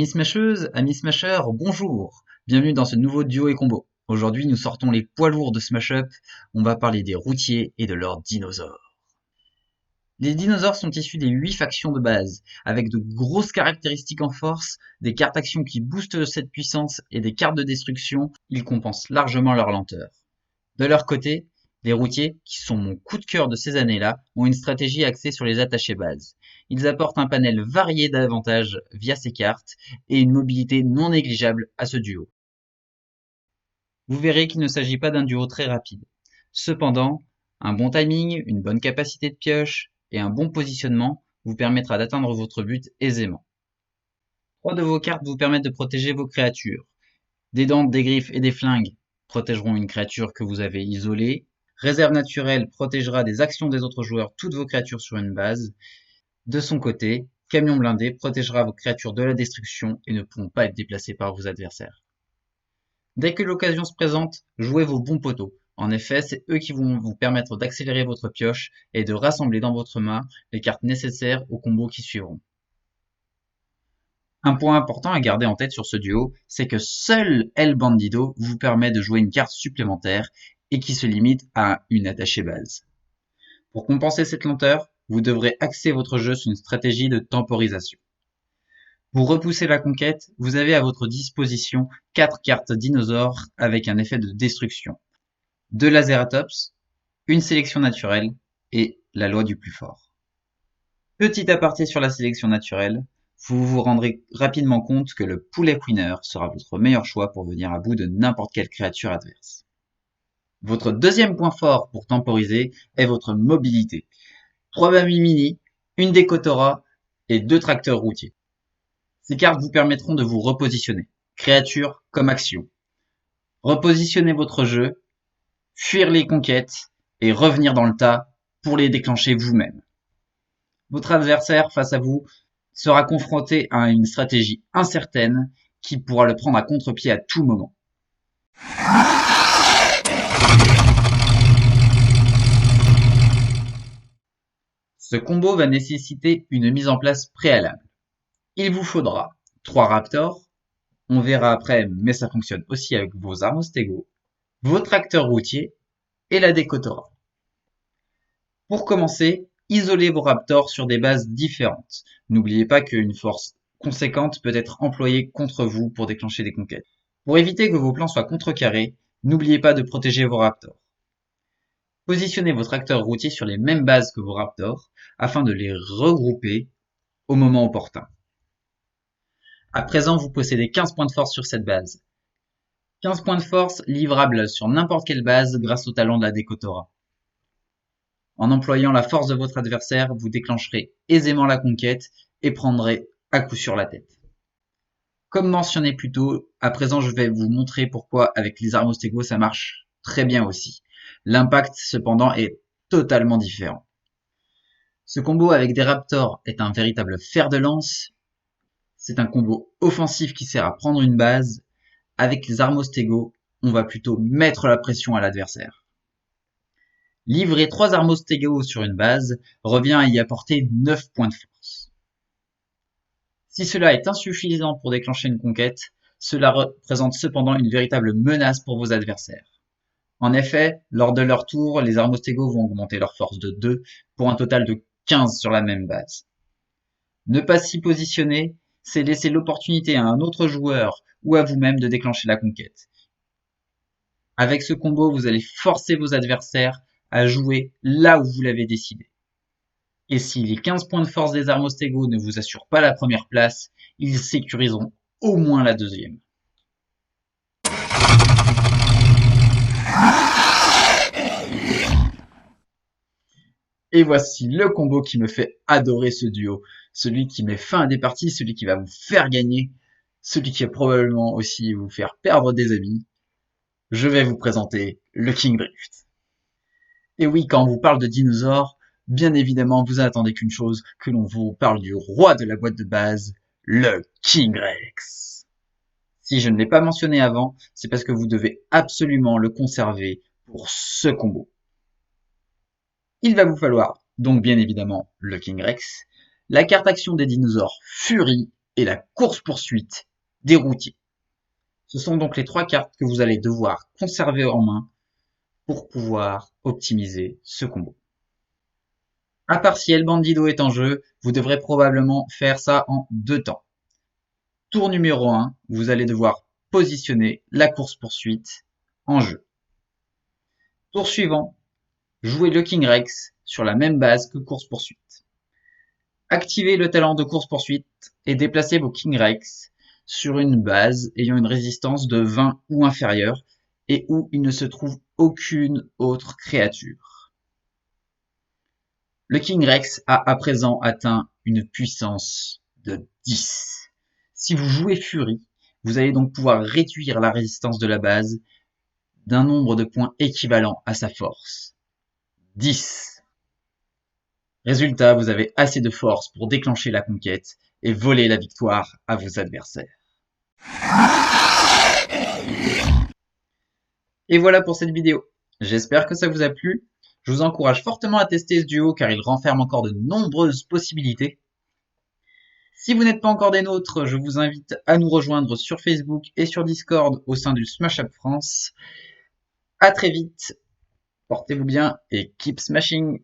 Amis smasheuses, amis smashers, bonjour! Bienvenue dans ce nouveau duo et combo. Aujourd'hui, nous sortons les poids lourds de Smash Up. On va parler des routiers et de leurs dinosaures. Les dinosaures sont issus des 8 factions de base, avec de grosses caractéristiques en force, des cartes actions qui boostent cette puissance et des cartes de destruction. Ils compensent largement leur lenteur. De leur côté, les routiers, qui sont mon coup de cœur de ces années-là, ont une stratégie axée sur les attachés bases. Ils apportent un panel varié d'avantages via ces cartes et une mobilité non négligeable à ce duo. Vous verrez qu'il ne s'agit pas d'un duo très rapide. Cependant, un bon timing, une bonne capacité de pioche et un bon positionnement vous permettra d'atteindre votre but aisément. 3 de vos cartes vous permettent de protéger vos créatures. Des dents, des griffes et des flingues protégeront une créature que vous avez isolée. Réserve naturelle protégera des actions des autres joueurs toutes vos créatures sur une base. De son côté, Camion blindé protégera vos créatures de la destruction et ne pourront pas être déplacées par vos adversaires. Dès que l'occasion se présente, jouez vos bons poteaux. En effet, c'est eux qui vont vous permettre d'accélérer votre pioche et de rassembler dans votre main les cartes nécessaires aux combos qui suivront. Un point important à garder en tête sur ce duo, c'est que seul El Bandido vous permet de jouer une carte supplémentaire et qui se limite à une attachée base. Pour compenser cette lenteur, vous devrez axer votre jeu sur une stratégie de temporisation. Pour repousser la conquête, vous avez à votre disposition 4 cartes dinosaures avec un effet de destruction. 2 Laceratops, une sélection naturelle et la loi du plus fort. Petit aparté sur la sélection naturelle, vous vous rendrez rapidement compte que le poulet Queener sera votre meilleur choix pour venir à bout de n'importe quelle créature adverse. Votre deuxième point fort pour temporiser est votre mobilité. 3 Bami Mini, une Decotora et 2 tracteurs routiers. Ces cartes vous permettront de vous repositionner, créature comme action. Repositionner votre jeu, fuir les conquêtes et revenir dans le tas pour les déclencher vous-même. Votre adversaire face à vous sera confronté à une stratégie incertaine qui pourra le prendre à contre-pied à tout moment. Ce combo va nécessiter une mise en place préalable. Il vous faudra 3 Raptors, on verra après, mais ça fonctionne aussi avec vos Armostego, vos tracteurs routiers et la Decotora. Pour commencer, isolez vos Raptors sur des bases différentes. N'oubliez pas qu'une force conséquente peut être employée contre vous pour déclencher des conquêtes. Pour éviter que vos plans soient contrecarrés, n'oubliez pas de protéger vos Raptors. Positionnez vos tracteurs routiers sur les mêmes bases que vos Raptors afin de les regrouper au moment opportun. À présent, vous possédez 15 points de force sur cette base. 15 points de force livrables sur n'importe quelle base grâce au talent de la Decotora. En employant la force de votre adversaire, vous déclencherez aisément la conquête et prendrez à coup sûr la tête. Comme mentionné plus tôt, à présent je vais vous montrer pourquoi avec les Armostego ça marche très bien aussi. L'impact cependant est totalement différent. Ce combo avec des Raptors est un véritable fer de lance. C'est un combo offensif qui sert à prendre une base. Avec les Armostego, on va plutôt mettre la pression à l'adversaire. Livrer 3 Armostego sur une base revient à y apporter 9 points de force. Si cela est insuffisant pour déclencher une conquête, cela représente cependant une véritable menace pour vos adversaires. En effet, lors de leur tour, les Armostego vont augmenter leur force de 2 pour un total de 15 sur la même base. Ne pas s'y positionner, c'est laisser l'opportunité à un autre joueur ou à vous-même de déclencher la conquête. Avec ce combo, vous allez forcer vos adversaires à jouer là où vous l'avez décidé. Et si les 15 points de force des Armostego ne vous assurent pas la première place, ils sécuriseront au moins la deuxième. Et voici le combo qui me fait adorer ce duo. Celui qui met fin à des parties, celui qui va vous faire gagner, celui qui va probablement aussi vous faire perdre des amis. Je vais vous présenter le King Drift. Et oui, quand on vous parle de dinosaures, bien évidemment, vous n'attendez qu'une chose, que l'on vous parle du roi de la boîte de base, le King Rex. Si je ne l'ai pas mentionné avant, c'est parce que vous devez absolument le conserver pour ce combo. Il va vous falloir donc bien évidemment le King Rex, la carte action des dinosaures Fury et la course-poursuite des routiers. Ce sont donc les 3 cartes que vous allez devoir conserver en main pour pouvoir optimiser ce combo. À part si El Bandido est en jeu, vous devrez probablement faire ça en 2 temps. Tour numéro 1, vous allez devoir positionner la course-poursuite en jeu. Tour suivant, jouez le King Rex sur la même base que course-poursuite. Activez le talent de course-poursuite et déplacez vos King Rex sur une base ayant une résistance de 20 ou inférieure et où il ne se trouve aucune autre créature. Le King Rex a à présent atteint une puissance de 10. Si vous jouez Furie, vous allez donc pouvoir réduire la résistance de la base d'un nombre de points équivalent à sa force. 10. Résultat, vous avez assez de force pour déclencher la conquête et voler la victoire à vos adversaires. Et voilà pour cette vidéo. J'espère que ça vous a plu. Je vous encourage fortement à tester ce duo car il renferme encore de nombreuses possibilités. Si vous n'êtes pas encore des nôtres, je vous invite à nous rejoindre sur Facebook et sur Discord au sein du Smash Up France. À très vite, portez-vous bien et keep smashing!